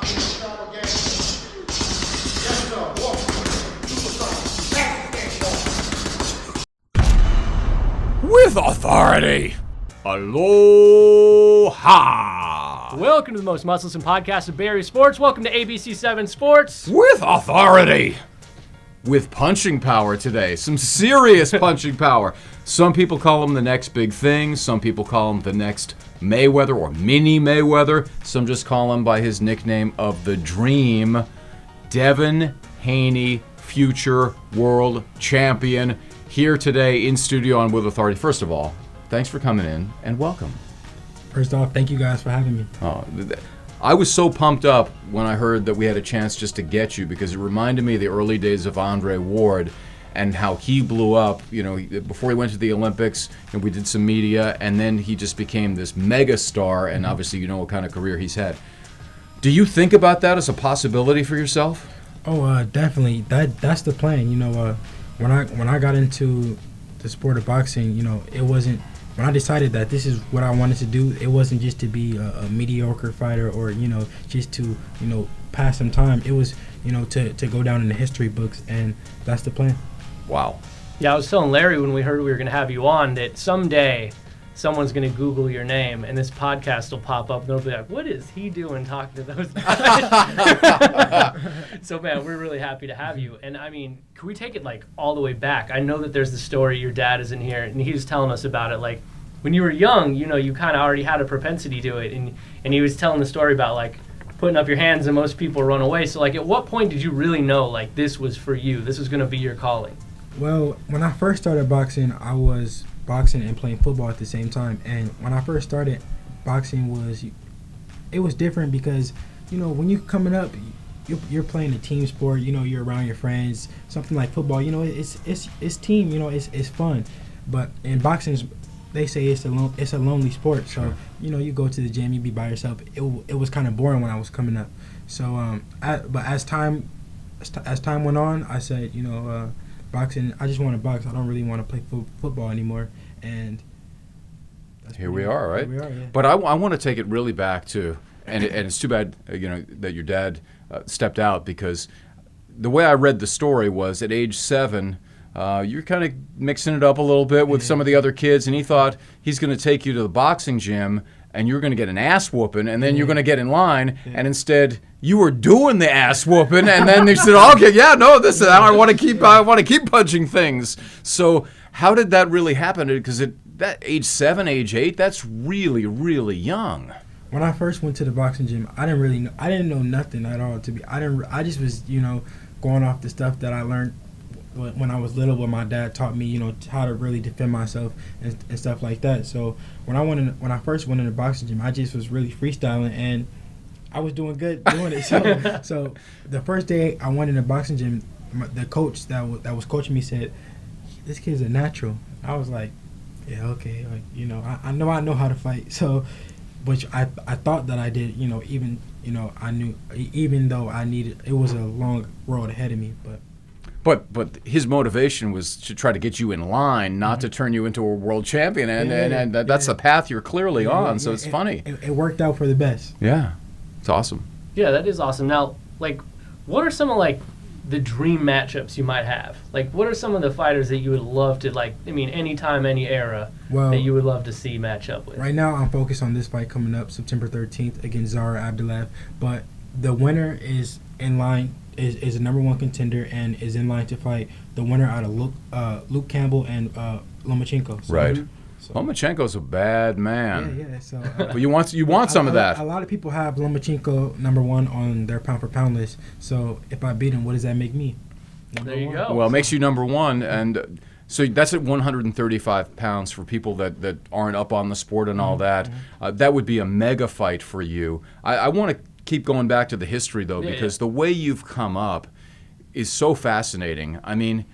With authority. Aloha. Welcome to the most musclesome podcast of Barry Sports. Welcome to ABC7 Sports. With authority. With punching power today. Some serious punching power. Some people call him the next big thing. Some people call him the next Mayweather or Mini-Mayweather. Some just call him by his nickname of the Dream. Devin Haney, future world champion, here today in studio on With Authority. First of all, thanks for coming in and welcome. First off, thank you guys for having me. I was so pumped up when I heard that we had a chance just to get you, because it reminded me of the early days of Andre Ward and how he blew up, before he went to the Olympics, and we did some media, and then he just became this mega star, and obviously you know what kind of career he's had. Do you think about that as a possibility for yourself? Oh, definitely. That's the plan. When I got into the sport of boxing, it wasn't, when I decided that this is what I wanted to do, it wasn't just to be a mediocre fighter or, just to, pass some time. It was, to go down in the history books, and that's the plan. Wow. Yeah, I was telling Larry when we heard we were going to have you on that someday someone's going to Google your name and this podcast will pop up and they'll be like, what is he doing talking to those guys? So, man, we're really happy to have you. And, I mean, can we take it, all the way back? I know that there's the story, your dad is in here, and he was telling us about it. When you were young, you kind of already had a propensity to it. And he was telling the story about, putting up your hands and most people run away. So, at what point did you really know, this was for you? This was going to be your calling? Well, when I first started boxing, I was boxing and playing football at the same time. And when I first started, boxing was different because, when you're coming up, you're playing a team sport. You're around your friends. Something like football, it's team. It's fun. But in boxing, they say it's a lonely sport. So you go to the gym, you be by yourself. It was kind of boring when I was coming up. So but as time went on, I said, boxing, I just want to box. I don't really want to play football anymore. And here we are, right? Here we are, yeah. But I want to take it really back to, and it's too bad, that your dad stepped out, because the way I read the story was at age 7, you're kind of mixing it up a little bit with some of the other kids, and he thought he's going to take you to the boxing gym and you're going to get an ass whooping, and then you're going to get in line, and instead you were doing the ass whooping, and then they said, okay, yeah, no, I want to keep punching things. So how did that really happen? Because that age 7, age 8, that's really, really young. When I first went to the boxing gym, I didn't know nothing at all. I just was, going off the stuff that I learned when I was little, when my dad taught me, how to really defend myself and stuff like that. So when I first went in the boxing gym, I just was really freestyling, and I was doing good doing it. So the first day I went in the boxing gym, the coach that was coaching me said, "This kid's a natural." I was like, "Yeah, okay, I know how to fight." So, which I thought that I did, even I knew, even though it was a long road ahead of me, but. But his motivation was to try to get you in line, not to turn you into a world champion, and that's the path you're clearly on. So it's funny. It worked out for the best. Yeah, it's awesome. Yeah, that is awesome. Now, what are some of the dream matchups you might have? What are some of the fighters that you would love to anytime, any era that you would love to see match up with? Right now, I'm focused on this fight coming up September 13th against Zara Abdulaev, but the winner is in line. Is the number 1 contender and is in line to fight the winner out of Luke Campbell and Lomachenko. Right. So, Lomachenko's a bad man. Yeah. So, but you want some of that. A lot of people have Lomachenko number 1 on their pound for pound list. So if I beat him, what does that make me? There you go. Well, it makes you number 1, and so that's at 135 pounds for people that aren't up on the sport and all that. That would be a mega fight for you. I want to keep going back to the history, though, because the way you've come up is so fascinating. I mean,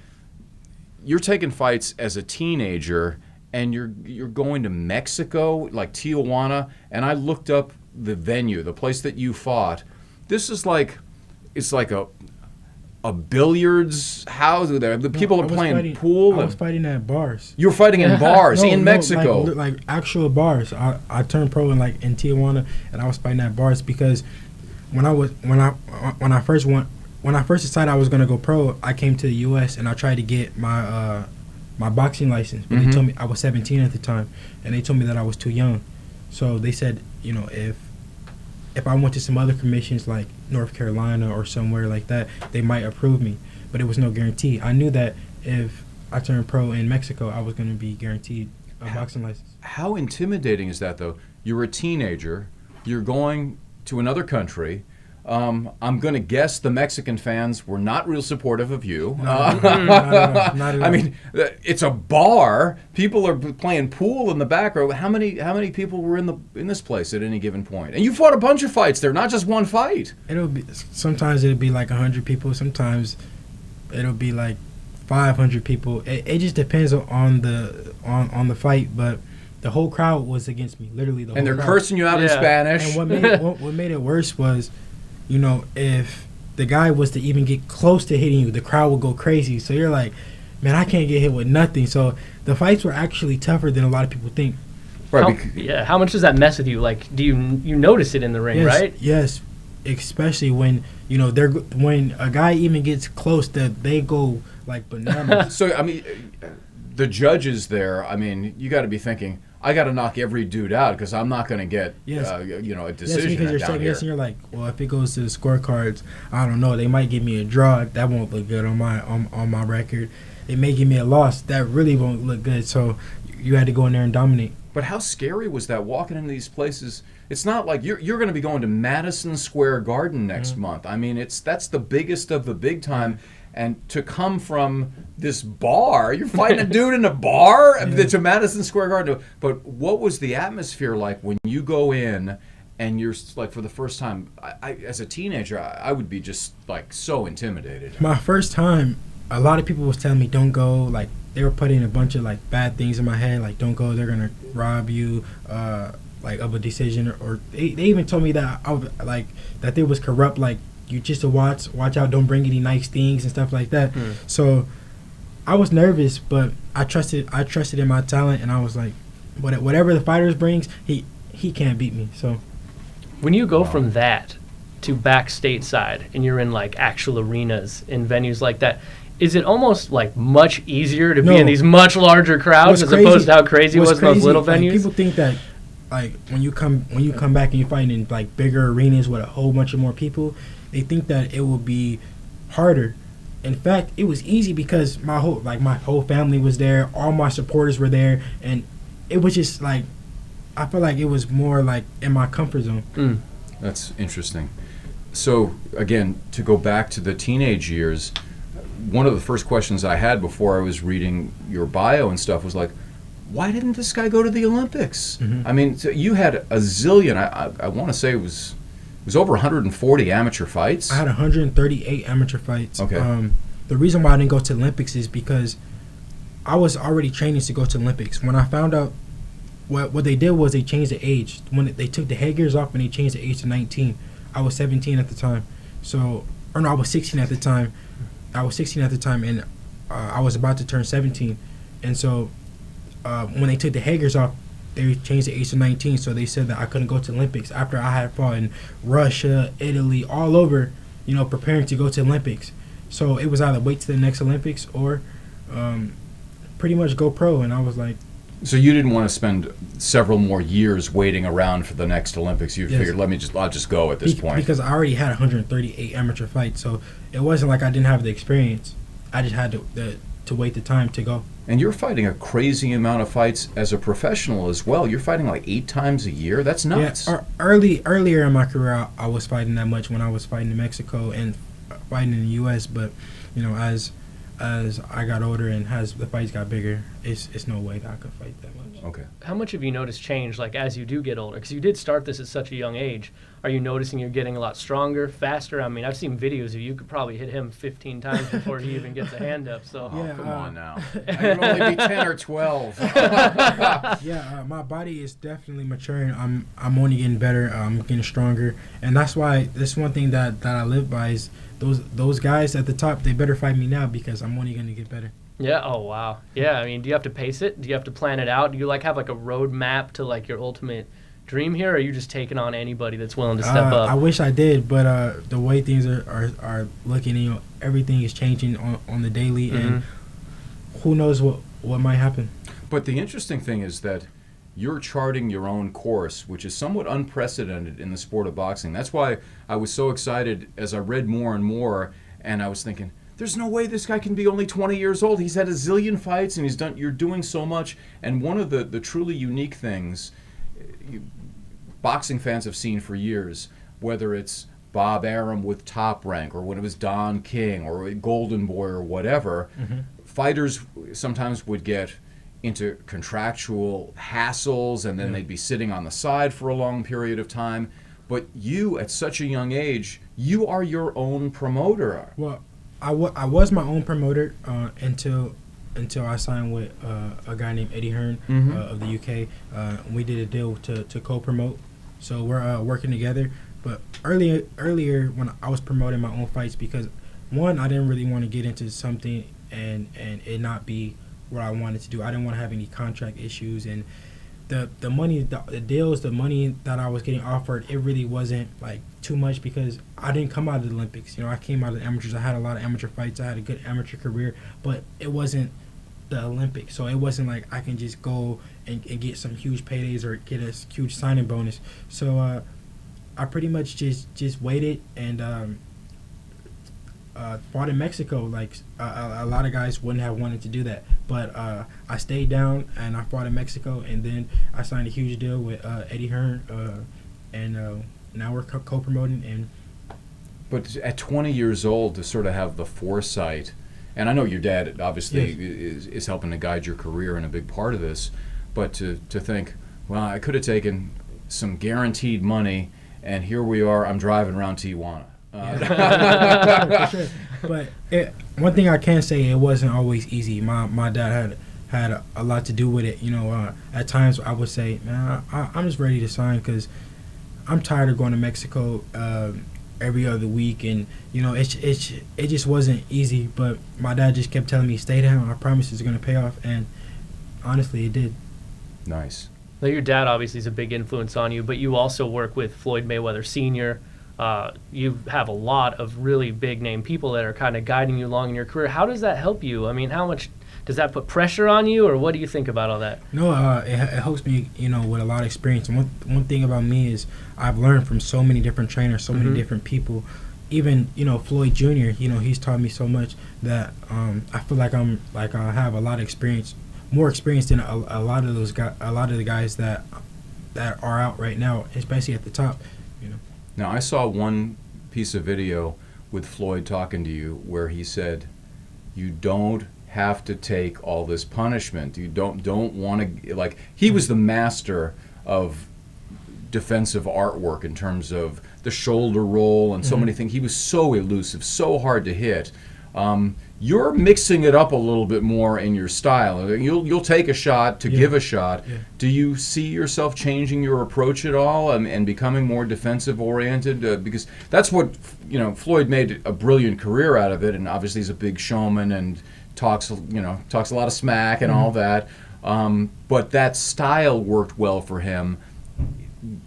you're taking fights as a teenager, and you're going to Mexico, like Tijuana, and I looked up the venue, the place that you fought. This is it's like a billiards house there. The people are playing pool. I was fighting at bars. You were fighting in bars in Mexico. Like actual bars. I turned pro in Tijuana, and I was fighting at bars because when I first decided I was gonna go pro, I came to the U.S. and I tried to get my boxing license, but they told me I was 17 at the time, and they told me that I was too young. So they said, you know, if I went to some other commissions like North Carolina or somewhere like that, they might approve me, but it was no guarantee. I knew that if I turned pro in Mexico, I was going to be guaranteed a boxing license. How intimidating is that, though? You're a teenager. You're going to another country. I'm going to guess the Mexican fans were not real supportive of you. Not at all. I mean, it's a bar. People are playing pool in the back row. How many people were in this place at any given point? And you fought a bunch of fights there, not just one fight. Sometimes it'll be like 100 people. Sometimes it'll be like 500 people. It just depends on the fight, but the whole crowd was against me, literally the whole crowd. And they're cursing you out in Spanish. And what made it worse was, you know, if the guy was to even get close to hitting you, the crowd would go crazy. So you're like, man, I can't get hit with nothing. So the fights were actually tougher than a lot of people think. Right. How much does that mess with you? Like, do you notice it in the ring, yes, right? Yes, especially when, you know, when a guy even gets close, that they go like bananas. So, I mean, the judges there, I mean, you got to be thinking, I got to knock every dude out because I'm not going to get, a decision because you're down second here. guessing. You're like, well, if it goes to the scorecards, I don't know. They might give me a draw. That won't look good on my record. They may give me a loss. That really won't look good. So you had to go in there and dominate. But how scary was that walking into these places? It's not like you're going to be going to Madison Square Garden next month. I mean, that's the biggest of the big time. And to come from this bar, you're fighting a dude in a bar to Madison Square Garden. But what was the atmosphere like when you go in and you're like, for the first time, I as a teenager, I would be just like so intimidated. My first time, a lot of people was telling me, don't go. Like, they were putting a bunch of like bad things in my head, like, don't go, they're going to rob you, like of a decision. Or they even told me that that they was corrupt, like, you just to watch out, don't bring any nice things and stuff like that. So I was nervous, but I trusted in my talent, and I was like, whatever the fighters brings, he can't beat me. So when you go from that to back stateside and you're in like actual arenas in venues like that, is it almost like much easier to be in these much larger crowds as opposed to how crazy it was in those little venues? Like, people think that, like, when you come back and you fight in like bigger arenas with a whole bunch of more people, they think that it will be harder. In fact, it was easy because my whole family was there, all my supporters were there, and it was just like, I felt like it was more like in my comfort zone. That's interesting. So again, to go back to the teenage years, one of the first questions I had before I was reading your bio and stuff was like, why didn't this guy go to the Olympics? I mean, so you had a zillion. I want to say it was over 140 amateur fights. I had 138 amateur fights. Okay. The reason why I didn't go to the Olympics is because I was already training to go to the Olympics. When I found out, what they did was they changed the age. When they took the headgears off and they changed the age to 19, I was 17 at the time. I was 16 at the time. And I was about to turn 17. And so when they took the headgears off, they changed the age to 19, so they said that I couldn't go to the Olympics after I had fought in Russia, Italy, all over, preparing to go to the Olympics. So it was either wait to the next Olympics or pretty much go pro. And I was like... So you didn't want to spend several more years waiting around for the next Olympics. You figured, I'll just go at this point. Because I already had 138 amateur fights, so it wasn't like I didn't have the experience. I just had to wait the time to go. And you're fighting a crazy amount of fights as a professional as well. You're fighting like 8 times a year. That's nuts. Yeah, earlier in my career, I was fighting that much when I was fighting in Mexico and fighting in the U.S. But as I got older and as the fights got bigger, it's no way that I could fight that much. Okay. How much have you noticed change, like, as you do get older? Because you did start this at such a young age. Are you noticing you're getting a lot stronger, faster? I mean, I've seen videos of you could probably hit him 15 times before he even gets a hand up. So Come on now. I can only be 10 or 12. My body is definitely maturing. I'm only getting better. I'm getting stronger, and that's why this one thing that I live by is those guys at the top. They better fight me now because I'm only gonna get better. Yeah. Oh wow. Yeah. I mean, do you have to pace it? Do you have to plan it out? Do you have like a road map to like your ultimate dream here, or are you just taking on anybody that's willing to step up? I wish I did, but the way things are looking, you know, everything is changing on the daily, and who knows what might happen. But the interesting thing is that you're charting your own course, which is somewhat unprecedented in the sport of boxing. That's why I was so excited as I read more and more, and I was thinking, there's no way this guy can be only 20 years old. He's had a zillion fights, and you're doing so much. And one of the truly unique things boxing fans have seen for years, whether it's Bob Arum with Top Rank, or when it was Don King, or Golden Boy, or whatever, fighters sometimes would get into contractual hassles, and then they'd be sitting on the side for a long period of time. But you, at such a young age, you are your own promoter. Well, I was my own promoter until I signed with a guy named Eddie Hearn of the UK. We did a deal to co-promote, so we're working together. But earlier when I was promoting my own fights, because one, I didn't really want to get into something and it not be what I wanted to do. I didn't want to have any contract issues, and the money, the deals, the money that I was getting offered, it really wasn't like too much, because I didn't come out of the Olympics. You know, I came out of the amateurs. I had a lot of amateur fights. I had a good amateur career, but it wasn't the Olympics. So it wasn't like I can just go and get some huge paydays or get a huge signing bonus. So I pretty much just waited and fought in Mexico. Like a lot of guys wouldn't have wanted to do that, but I stayed down and I fought in Mexico, and then I signed a huge deal with Eddie Hearn, and now we're co-promoting. But at 20 years old, to sort of have the foresight, and I know your dad obviously is helping to guide your career and a big part of this, but to think, well, I could have taken some guaranteed money, and here we are, I'm driving around Tijuana. For sure. But one thing I can say, it wasn't always easy. My dad had a lot to do with it. You know, at times I would say, man, I'm just ready to sign, because I'm tired of going to Mexico every other week, and you know, it just wasn't easy. But my dad just kept telling me, stay down, I promise it's going to pay off, and honestly it did. Nice. Now, your dad obviously is a big influence on you, but you also work with Floyd Mayweather Sr. You have a lot of really big name people that are kind of guiding you along in your career. How does that help you? I mean, how much does that put pressure on you, or what do you think about all that? No, it helps me, you know, with a lot of experience. And one thing about me is I've learned from so many different trainers, so many different people. Even, you know, Floyd Jr., you know, he's taught me so much that I feel like I have a lot of experience, more experience than a lot of those guys, a lot of the guys that are out right now, especially at the top, you know. Now, I saw one piece of video with Floyd talking to you where he said, you don't have to take all this punishment. You don't want to, like, he was the master of defensive artwork in terms of the shoulder roll and so many things. He was so elusive, so hard to hit. You're mixing it up a little bit more in your style. You'll take a shot to give a shot. Yeah. Do you see yourself changing your approach at all and becoming more defensive oriented? Because that's what, you know, Floyd made a brilliant career out of it, and obviously he's a big showman and talks a lot of smack and all that. But that style worked well for him.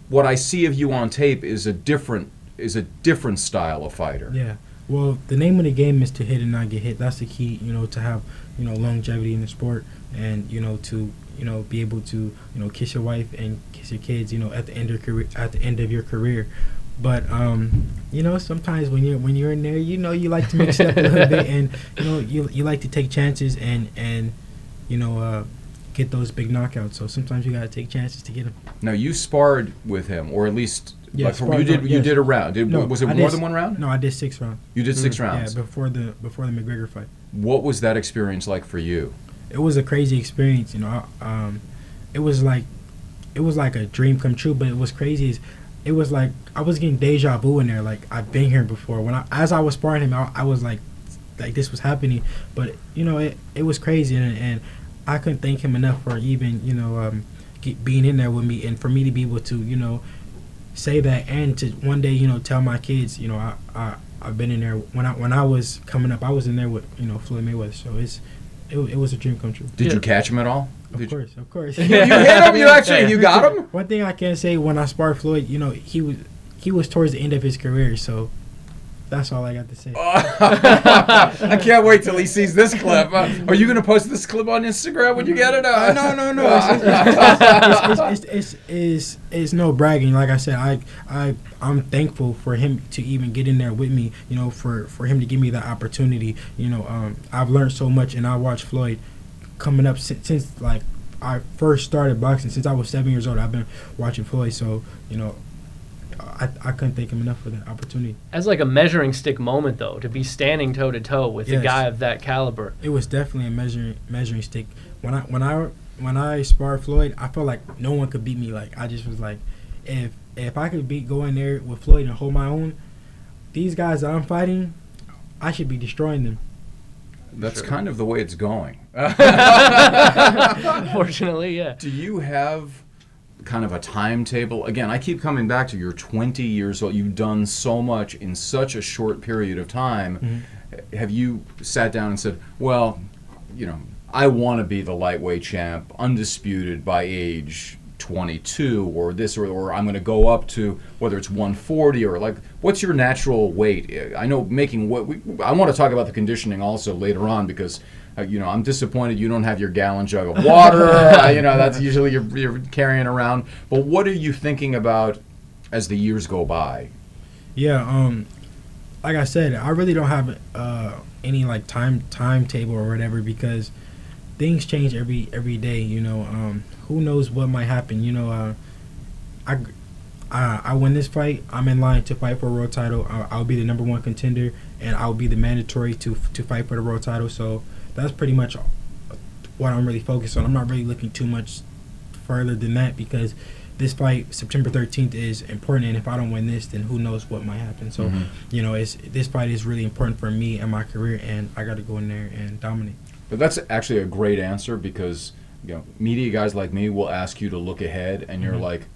What I see of you on tape is a different style of fighter. Yeah. Well, the name of the game is to hit and not get hit. That's the key, you know, to have, you know, longevity in the sport, and, you know, to, you know, be able to, you know, kiss your wife and kiss your kids, you know, at the end of your career. But you know, sometimes when you're in there, you know, you like to mix it up a little bit, and you know, you like to take chances and you know, get those big knockouts. So sometimes you gotta take chances to get them. Now, you sparred with him, or at least you did a round. Was it more than one round? No, I did 6 rounds. You did 6 rounds? Yeah, before the McGregor fight. What was that experience like for you? It was a crazy experience. You know, it was like a dream come true. But it was crazy. It was like I was getting deja vu in there. Like, I've been here before. As I was sparring him, I was like this was happening. But you know, it was crazy, and I couldn't thank him enough for even, you know, being in there with me, and for me to be able to, you know, say that, and to one day, you know, tell my kids, you know, I've been in there. When I was coming up, I was in there with, you know, Floyd Mayweather. So it was a dream come true. Did you catch him at all? Of course. You hit him? You got him? One thing I can say, when I sparred Floyd, he was towards the end of his career, so that's all I got to say. I can't wait till he sees this clip. Are you going to post this clip on Instagram when you get it? No. It's no bragging. Like I said, I'm thankful for him to even get in there with me. For him to give me that opportunity. I've learned so much, and I watched Floyd coming up since like I first started boxing. Since I was 7 years old, I've been watching Floyd. So I couldn't thank him enough for that opportunity. As like a measuring stick moment, though, to be standing toe to toe with a guy of that caliber. It was definitely a measuring stick. When I sparred Floyd, I felt like no one could beat me. Like, I just was like, if I could go in there with Floyd and hold my own, these guys that I'm fighting, I should be destroying them. That's kind of the way it's going. Unfortunately, yeah. Do you have kind of a timetable? Again, I keep coming back to you're 20 years old. You've done so much in such a short period of time. Mm-hmm. Have you sat down and said, well, I want to be the lightweight champ, undisputed by age 22 or this, or I'm going to go up to whether it's 140 or like, what's your natural weight? I know I want to talk about the conditioning also later on because I'm disappointed you don't have your gallon jug of water. That's usually you're carrying around. But what are you thinking about as the years go by? Yeah, like I said, I really don't have any like timetable or whatever because things change every day. Who knows what might happen? I win this fight, I'm in line to fight for a world title. I'll be the #1 contender, and I'll be the mandatory to fight for the world title. So that's pretty much what I'm really focused on. I'm not really looking too much further than that because this fight, September 13th, is important, and if I don't win this, then who knows what might happen. So, this fight is really important for me and my career, and I got to go in there and dominate. But that's actually a great answer because media guys like me will ask you to look ahead, and you're like,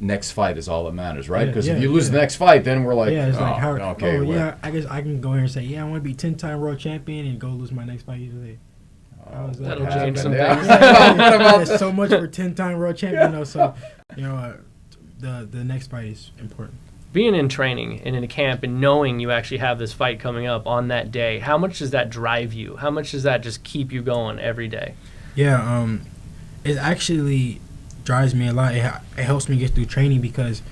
next fight is all that matters, right? Because if you lose the next fight, then we're like, I guess I can go here and say, I want to be 10-time world champion and go lose my next fight usually. That'll change some things. There's so much for 10-time world champion, so the next fight is important. Being in training and in a camp and knowing you actually have this fight coming up on that day, how much does that drive you? How much does that just keep you going every day? Yeah, it actually drives me a lot. It helps me get through training because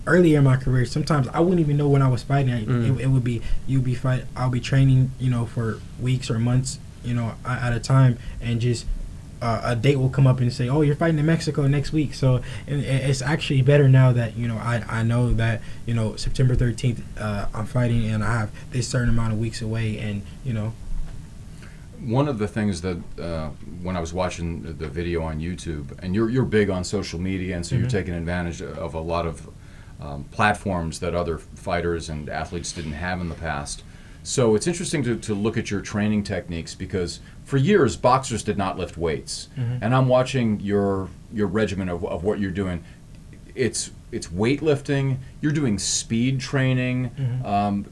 earlier in my career, sometimes I wouldn't even know when I was fighting. It would be I'll be training, for weeks or months, at a time, and just a date will come up and say, "Oh, you're fighting in Mexico next week." So it's actually better now that I know that September 13th I'm fighting and I have this certain amount of weeks away, and One of the things that when I was watching the video on YouTube, and you're big on social media, and so you're taking advantage of a lot of platforms that other fighters and athletes didn't have in the past. So it's interesting to look at your training techniques because for years boxers did not lift weights, and I'm watching your regimen of what you're doing. It's weightlifting. You're doing speed training.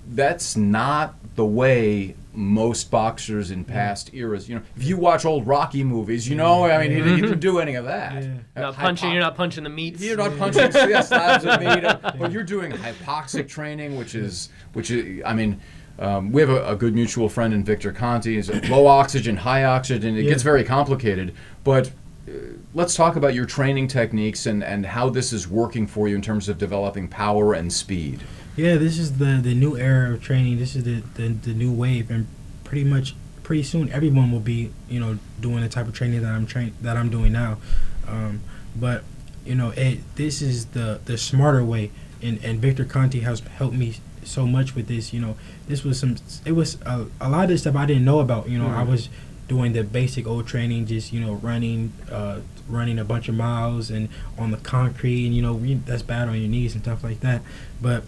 That's not the way most boxers in past eras. If you watch old Rocky movies, he didn't do any of that. You're not punching the meats. You're not punching slabs of meat. But you're doing hypoxic training, which is we have a good mutual friend in Victor Conti. It's low oxygen, high oxygen. It gets very complicated. But let's talk about your training techniques and how this is working for you in terms of developing power and speed. Yeah, this is the new era of training. This is the new wave, and pretty soon everyone will be doing the type of training that I'm doing now. But this is the smarter way, and Victor Conti has helped me so much with this. It was a lot of this stuff I didn't know about. I was doing the basic old training, just running a bunch of miles and on the concrete, and that's bad on your knees and stuff like that. But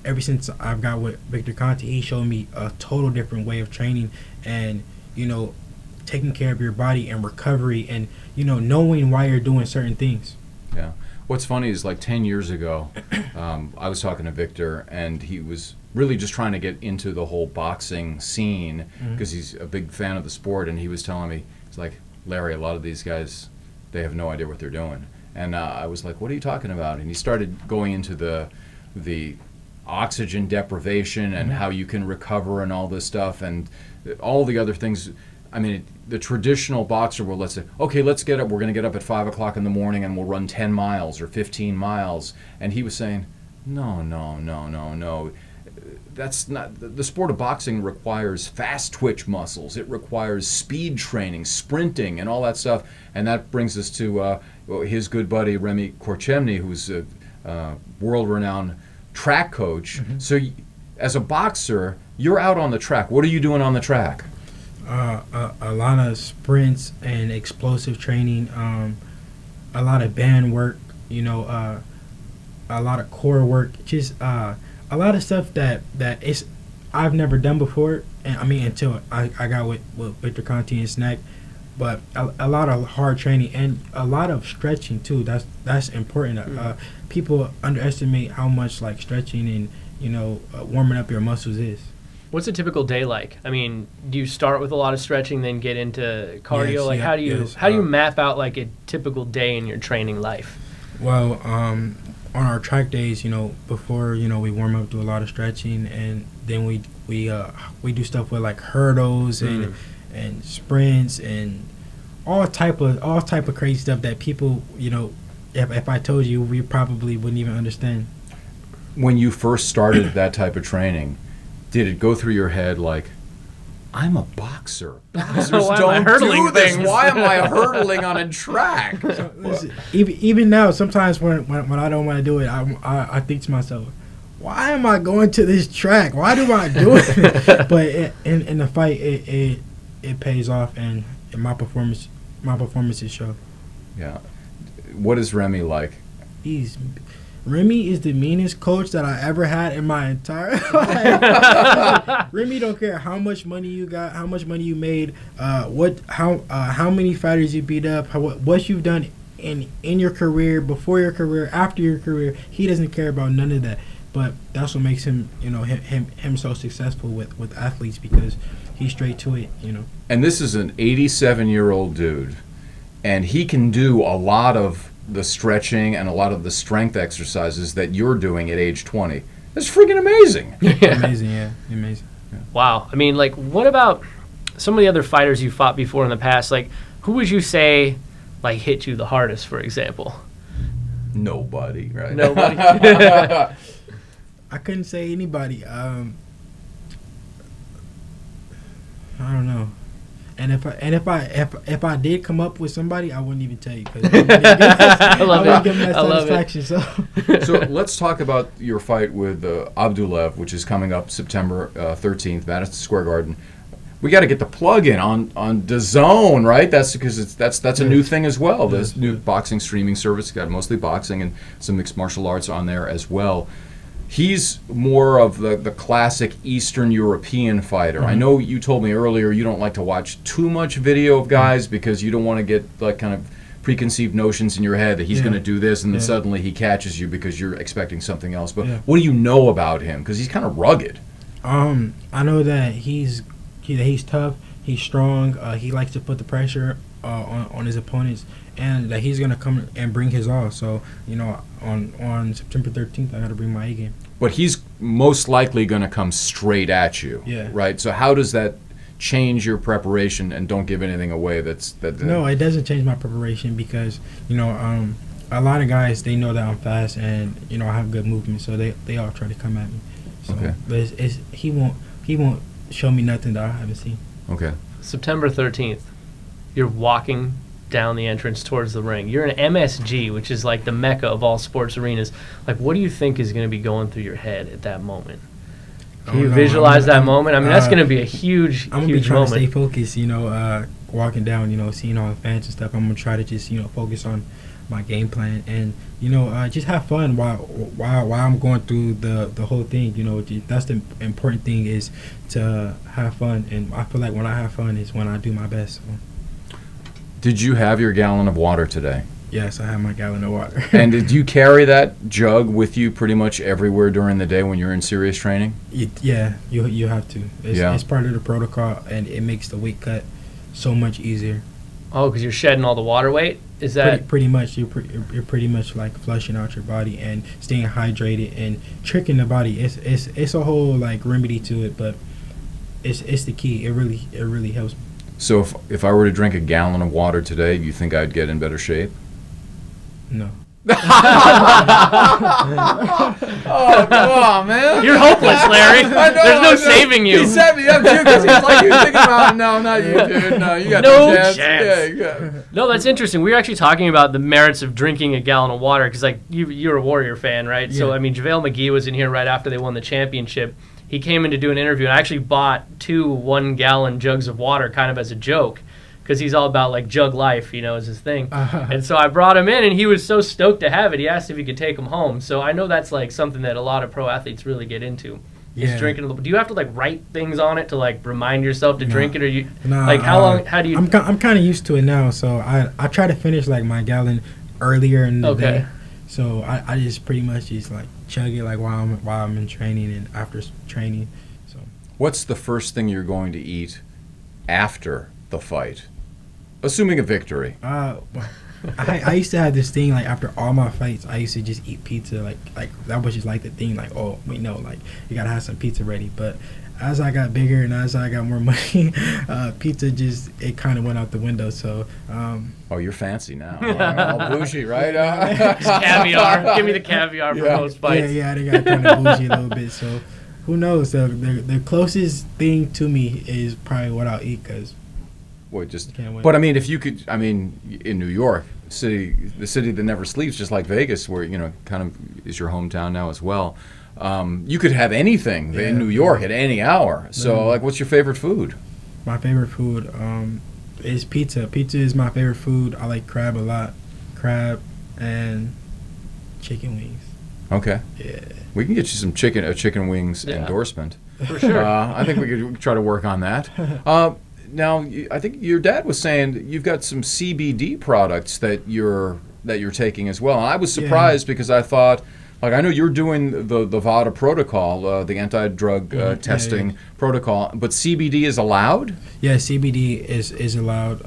ever since I've got with Victor Conti, he showed me a total different way of training and taking care of your body and recovery and knowing why you're doing certain things. Yeah. What's funny is like 10 years ago, I was talking to Victor, and he was really just trying to get into the whole boxing scene because he's a big fan of the sport, and he was telling me, he's like, Larry, a lot of these guys they have no idea what they're doing. And I was like, what are you talking about? And he started going into the oxygen deprivation and how you can recover and all this stuff and all the other things. I mean, the traditional boxer will, let's say, okay, let's get up. We're going to get up at 5 o'clock in the morning and we'll run 10 miles or 15 miles. And he was saying, no. That's not, the sport of boxing requires fast twitch muscles. It requires speed training, sprinting, and all that stuff. And that brings us to his good buddy Remy Korchemny, who's a world-renowned track coach. So as a boxer, you're out on the track. What are you doing on the track? A lot of sprints and explosive training, a lot of band work, a lot of core work, just a lot of stuff that I've never done before. And I mean, until I got with Victor Conti and Snack, but a lot of hard training and a lot of stretching too. That's important. People underestimate how much like stretching and warming up your muscles is. What's a typical day like? I mean, do you start with a lot of stretching, then get into cardio? Yes, like, yeah, how do you map out like a typical day in your training life? Well, on our track days, before we warm up, do a lot of stretching, and then we do stuff with like hurdles and sprints and all type of crazy stuff that people, if I told you, we probably wouldn't even understand. When you first started that type of training, did it go through your head like, I'm a boxer. Boxers don't do this. Why am I hurdling on a track? So, listen, even now, sometimes when I don't want to do it, I think to myself, why am I going to this track? Why do I do it? But in the fight, it pays off, and my performances show. Yeah. What is Remy like? Remy is the meanest coach that I ever had in my entire life. Remy don't care how much money you got, how much money you made, how many fighters you beat up, what you've done in your career, before your career, after your career. He doesn't care about none of that. But that's what makes him, him so successful with athletes, because he's straight to it, And this is an 87-year-old dude, and he can do a lot of the stretching and a lot of the strength exercises that you're doing at age 20. That's freaking amazing. Amazing. Yeah. Wow. I mean, like, what about some of the other fighters you fought before in the past? Like, who would you say, like, hit you the hardest, for example? Nobody, right? Nobody. I couldn't say anybody. I don't know. And if I did come up with somebody, I wouldn't even tell you. I wouldn't give them that satisfaction. So let's talk about your fight with Abdulev, which is coming up September 13th, Madison Square Garden. We got to get the plug in on DAZN, right? That's because that's a new thing as well. This new boxing streaming service got mostly boxing and some mixed martial arts on there as well. He's more of the classic Eastern European fighter. I know you told me earlier you don't like to watch too much video of guys because you don't want to get like kind of preconceived notions in your head that he's going to do this and then suddenly he catches you because you're expecting something else. But what do you know about him? Because he's kind of rugged. I know that he's tough. He's strong. He likes to put the pressure on his opponents, and that he's gonna come and bring his all. So on September 13th, I got to bring my A game. But he's most likely gonna come straight at you. Yeah. Right. So how does that change your preparation? And don't give anything away. No, it doesn't change my preparation because a lot of guys, they know that I'm fast and I have good movement, so they all try to come at me. So, okay. But he won't show me nothing that I haven't seen. Okay. September 13th, you're walking down the entrance towards the ring. You're in MSG, which is like the mecca of all sports arenas. Like, what do you think is going to be going through your head at that moment? Can you visualize that moment? I mean, that's going to be a huge, I'm gonna huge be trying moment. to stay focused. Walking down, seeing all the fans and stuff. I'm gonna try to just focus on my game plan and just have fun while I'm going through the whole thing. That's the important thing, is to have fun, and I feel like when I have fun is when I do my best. So. Did you have your gallon of water today? Yes, I have my gallon of water. And did you carry that jug with you pretty much everywhere during the day when you're in serious training? Yeah, you have to. It's part of the protocol, and it makes the weight cut so much easier. Oh, because you're shedding all the water weight? Is that pretty much you're pretty much like flushing out your body and staying hydrated and tricking the body. It's a whole like remedy to it, but it's the key. It really helps. So if I were to drink a gallon of water today, you think I'd get in better shape? No. Oh, come on, man. You're hopeless, Larry. There's no saving you. He set me up, too, because he's like, you're thinking about, no, not you, dude. No, you got No no chance. chance. Yeah, you got. No, that's interesting. We were actually talking about the merits of drinking a gallon of water because, like, you're a Warrior fan, right? Yeah. So, I mean, JaVale McGee was in here right after they won the championship. He came in to do an interview, and I actually bought 2 1-gallon jugs of water kind of as a joke because he's all about, like, jug life, you know, is his thing. And so I brought him in, and he was so stoked to have it. He asked if he could take them home. So I know that's, like, something that a lot of pro athletes really get into. Yeah. Is drinking. Do you have to, like, write things on it to, like, remind yourself to drink it? Or you, Nah, like, how do you... I'm kind of used to it now, so I try to finish, like, my gallon earlier in the day. So I just pretty much just, like, chug it, like, while I'm in training and after training. So What's the first thing you're going to eat after the fight? Assuming a victory. I used to have this thing, like, after all my fights, I used to just eat pizza. Like that was just, like, the thing. Like, oh, we know, like, you got to have some pizza ready. But as I got bigger and as I got more money, pizza just, it kind of went out the window. So, Oh, you're fancy now. All bougie, right? Caviar. Give me the caviar for post fights. Yeah, they got kind of bougie a little bit. So, who knows? The closest thing to me is probably what I'll eat because can't wait. But I mean, if you could, I mean, in New York, the city that never sleeps, just like Vegas, where, you know, kind of is your hometown now as well. You could have anything in New York at any hour. So, like, what's your favorite food? My favorite food is pizza. Pizza is my favorite food. I like crab a lot. Crab and chicken wings. Okay. Yeah. We can get you some chicken wings endorsement. For sure. I think we could try to work on that. Now, I think your dad was saying you've got some CBD products that you're taking as well. And I was surprised because I thought, like, I know you're doing the VADA protocol, the anti-drug testing protocol, but CBD is allowed? Yeah, CBD is allowed.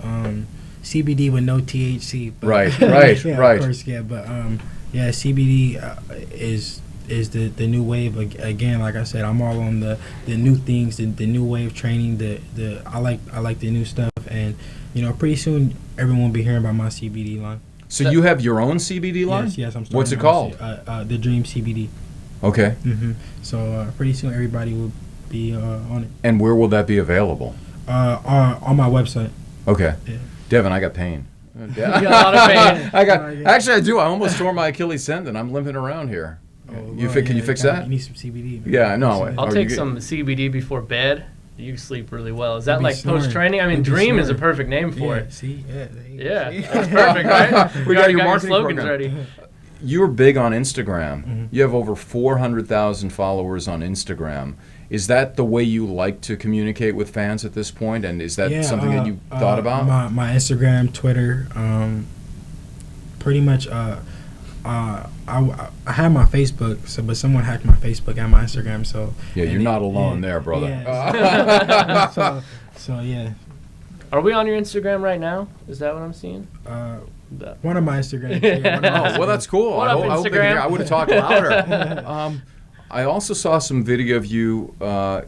CBD with no THC. But Right. yeah, Right. Of course, yeah, but yeah, CBD is the new wave. Again, like I said, I'm all on the new things, the new way of training. I like the new stuff, and, you know, pretty soon everyone will be hearing about my CBD line. So you have your own CBD line? Yes, I'm starting. What's it called? The Dream CBD. Okay. So pretty soon everybody will be on it. And where will that be available? On my website. Okay. Yeah. Devin, I got pain. You got a lot of pain. Actually, I do. I almost tore my Achilles tendon. I'm limping around here. Can you fix that? You need some CBD. Man. Yeah, I know. I'll take some CBD before bed. You sleep really well. Is that Be like snoring. post-training? I mean, Be Dream is a snoring. perfect name for it. See? Yeah, See? that's perfect, right? We You got already your got marketing slogans program. ready. You're big on Instagram. You have over 400,000 followers on Instagram. Is that the way you like to communicate with fans at this point? And is that something that you thought about? My Instagram, Twitter, pretty much. I have my Facebook, but someone hacked my Facebook and my Instagram. So Yeah, you're not alone there, brother. Yeah. so yeah. Are we on your Instagram right now? Is that what I'm seeing? One of my Instagrams. Yeah, one of my Oh, well, that's cool. What I up, hope they can Instagram? hear. I would have talked louder. I also saw some video of you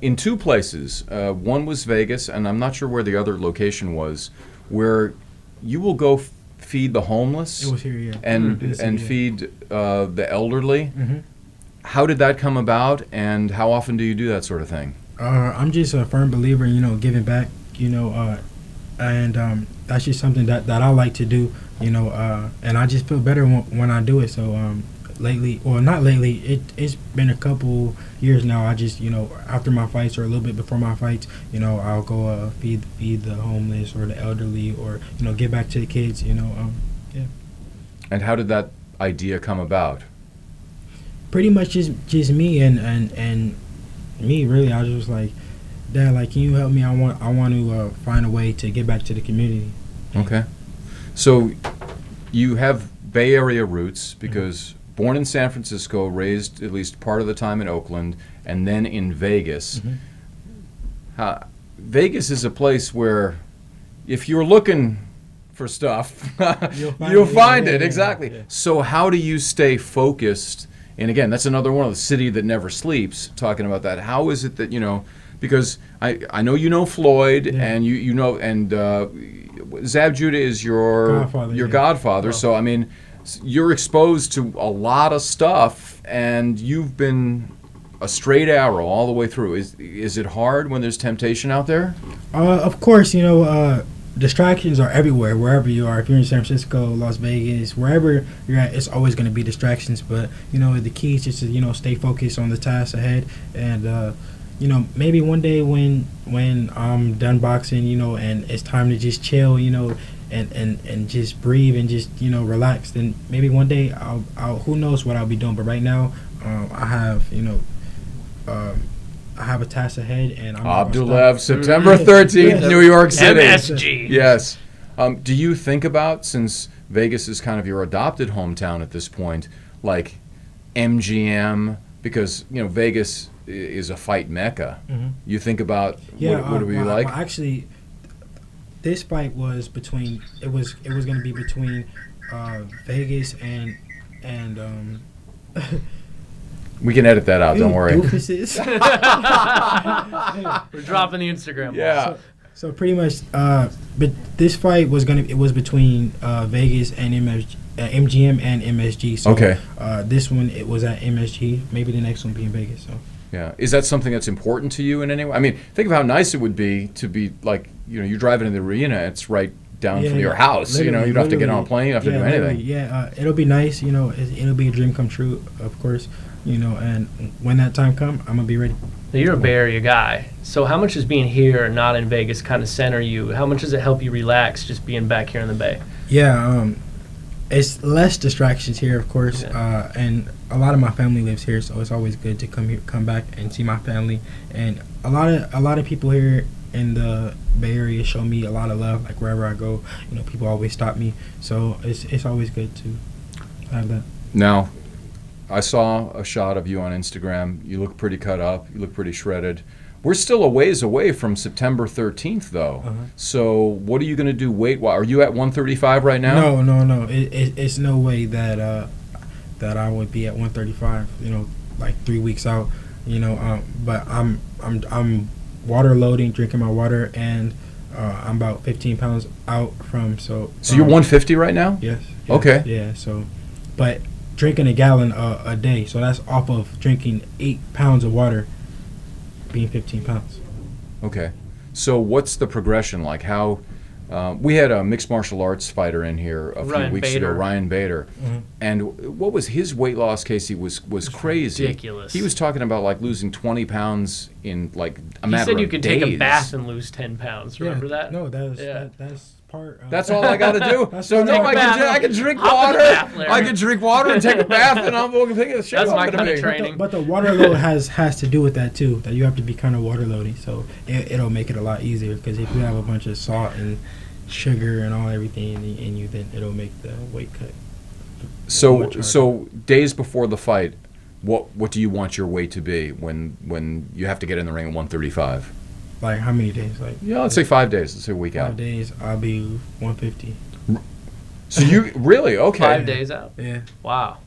in 2 places. One was Vegas, and I'm not sure where the other location was, where you will go feed the homeless. It was here, yeah. And feed the elderly. How did that come about, and how often do you do that sort of thing? I'm just a firm believer in, giving back, and that's just something that I like to do, and I just feel better when I do it. So lately, or not lately, it's been a couple years now. I just, after my fights or a little bit before my fights, I'll go feed the homeless or the elderly, or give back to the kids, yeah. And how did that idea come about? Pretty much just me and me, really. I was just like, Dad, like, can you help me? I want to find a way to get back to the community. Okay. So you have Bay Area roots because born in San Francisco, raised at least part of the time in Oakland, and then in Vegas. Vegas is a place where if you're looking for stuff, You'll find it. it. Yeah, Exactly. yeah. So how do you stay focused? And again, that's another one of the city that never sleeps, talking about that. How is it that, because I know you know Floyd, and you know, and Zab Judah is your godfather. So, I mean, you're exposed to a lot of stuff, and you've been a straight arrow all the way through. Is it hard when there's temptation out there? Of course, distractions are everywhere, wherever you are. If you're in San Francisco, Las Vegas, wherever you're at, it's always going to be distractions. But, the key is just to, stay focused on the task ahead. And, maybe one day when I'm done boxing, and it's time to just chill, and just breathe and just, relax, then maybe one day I'll who knows what I'll be doing. But right now, I have, I have a task ahead, and I'm Abdulev, September 13th, New York City. MSG. Yes. Do you think about, since Vegas is kind of your adopted hometown at this point, like MGM, because Vegas is a fight mecca. Mm-hmm. You think about what it would be like? Well, actually, this fight was between. It was going to be between Vegas and. We can edit that out. Don't worry. Doofuses. We're dropping the Instagram. Yeah. So pretty much, but this fight was between Vegas and MGM and MSG. So okay. This one it was at MSG. Maybe the next one be in Vegas. So. Yeah. Is that something that's important to you in any way? I mean, think of how nice it would be to be like, you drive into the arena. It's right down from your house. You don't have to get on a plane. You don't have to do anything. Yeah. It'll be nice. It'll be a dream come true. Of course. And when that time comes, I'm gonna be ready. Now, you're a Bay Area guy, so how much does being here, not in Vegas, kind of center you? How much does it help you relax just being back here in the Bay? Yeah, it's less distractions here, of course, and a lot of my family lives here, so it's always good to come back and see my family. And a lot of people here in the Bay Area show me a lot of love. Like wherever I go, people always stop me, so it's always good to have that. Now, I saw a shot of you on Instagram. You look pretty cut up. You look pretty shredded. We're still a ways away from September 13th, though. Uh-huh. So what are you going to do weight-wise? Are you at 135 right now? No. It's no way that that I would be at 135. Like 3 weeks out. But I'm water loading, drinking my water, and I'm about 15 pounds out from. So you're 150 right now? Yes. Okay. Yeah. So, but. Drinking a gallon a day, so that's off of drinking 8 pounds of water, being 15 pounds. Okay, so what's the progression like? How we had a mixed martial arts fighter in here a few weeks ago, Ryan Bader, and what was his weight loss, Casey? Was crazy. Ridiculous. He was talking about like losing 20 pounds in like a matter of days. He said you could take a bath and lose 10 pounds. Remember that? No, that's. That's all I got to do. So no, I can drink water. I can drink water and take a bath, and I'm going to take a shower. That's my kind of training. But the water load has to do with that too. That you have to be kind of water loading, so it'll make it a lot easier. Because if you have a bunch of salt and sugar and everything in you, then it'll make the weight cut. So days before the fight, what do you want your weight to be when you have to get in the ring at 135? Like how many days? Let's say 5 days. Let's say a week out. 5 days, I'll be 150. So you really 5 days out? Yeah. Wow.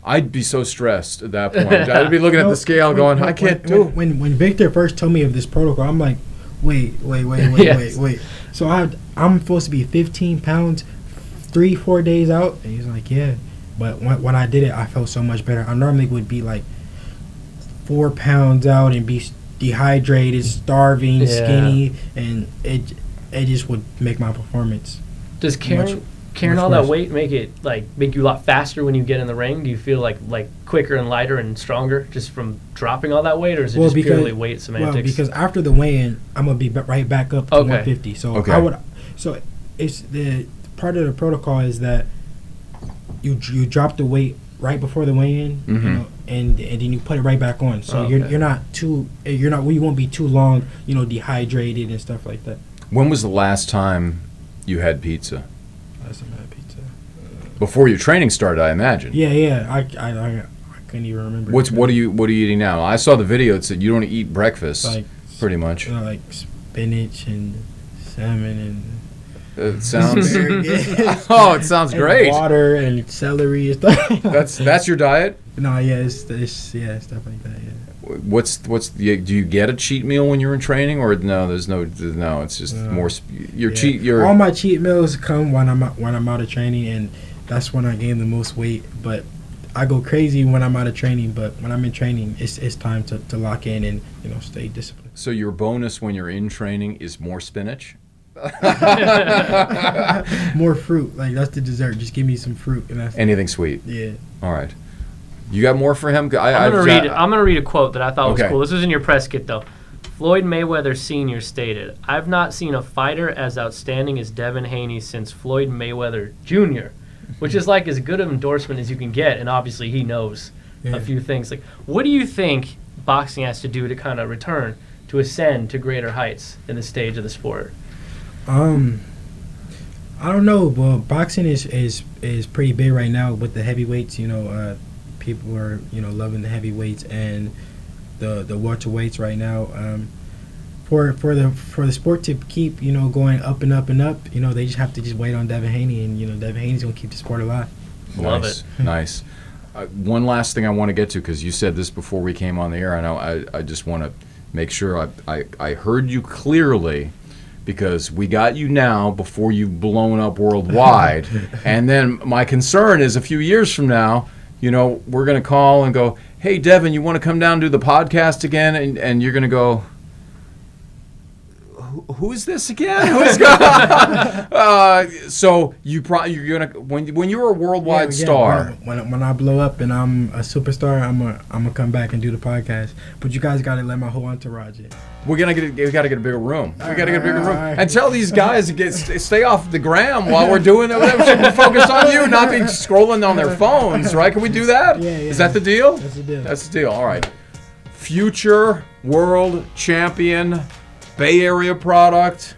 I'd be so stressed at that point. I'd be looking at the scale, going, I can't do it. When Victor first told me of this protocol, I'm like, wait. So I'm supposed to be 15 pounds, 3-4 days out, and he's like, yeah. But when I did it, I felt so much better. I normally would be like 4 pounds out and be dehydrated, starving, skinny, and it just would make my performance. Does carrying all that weight make you a lot faster when you get in the ring? Do you feel like quicker and lighter and stronger just from dropping all that weight, or is it purely weight semantics? Well, because after the weigh-in, I'm gonna be right back up to 150. So So it's the part of the protocol is that you drop the weight right before the weigh-in, and then you put it right back on. So we won't be too long, dehydrated and stuff like that. When was the last time you had pizza? Last time I had pizza. Before your training started, I imagine. Yeah. I couldn't even remember. What are you eating now? I saw the video. It said you don't eat breakfast, pretty much. Like spinach and salmon and It sounds. Very good. Oh, it sounds And great. water and celery and stuff. That's your diet. No, yeah, it's stuff like that. Yeah. What's do you get a cheat meal when you're in training, or no? There's no. It's just more. Your Yeah. cheat. Your All my cheat meals come when I'm out of training, and that's when I gain the most weight. But I go crazy when I'm out of training. But when I'm in training, it's time to lock in and stay disciplined. So your bonus when you're in training is more spinach. More fruit, like that's the dessert. Just give me some fruit, and that's Anything sweet. yeah. All right. You got more for him? I'm gonna read a quote that I thought was Okay. cool. This was in your press kit though. Floyd Mayweather Sr. stated, "I've not seen a fighter as outstanding as Devin Haney since Floyd Mayweather Jr." Which is like as good of endorsement as you can get, and obviously he knows a few things. Like, what do you think boxing has to do to kind of return, to ascend to greater heights in the stage of the sport? I don't know. Well, boxing is pretty big right now with the heavyweights. People are loving the heavyweights and the welterweights right now. For the sport to keep going up and up and up, they just have to just wait on Devin Haney, and Devin Haney's gonna keep the sport alive. Love Nice, it. nice. One last thing I want to get to, because you said this before we came on the air. I know. I just want to make sure I heard you clearly, because we got you now before you've blown up worldwide. And then my concern is a few years from now, we're going to call and go, "Hey, Devin, you want to come down and do the podcast again?" And you're going to go, "Who is this again?" So you're gonna when you're a worldwide star. When I blow up and I'm a superstar, I'm gonna come back and do the podcast. But you guys gotta let my whole entourage in. We gotta get a bigger room. We gotta get a bigger room, All right. and tell these guys to stay off the gram while we're doing it. We should be focused on you, not be scrolling on their phones, right? Can we do that? Yeah. Is that the deal? That's the deal. That's the deal. All right. Future world champion, Bay Area product,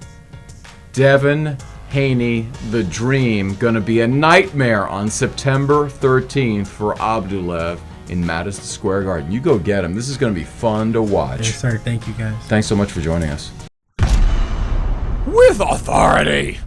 Devin Haney, the dream. Gonna be a nightmare on September 13th for Abdulev in Madison Square Garden. You go get him. This is going to be fun to watch. Yes, sir. Thank you, guys. Thanks so much for joining us. With authority.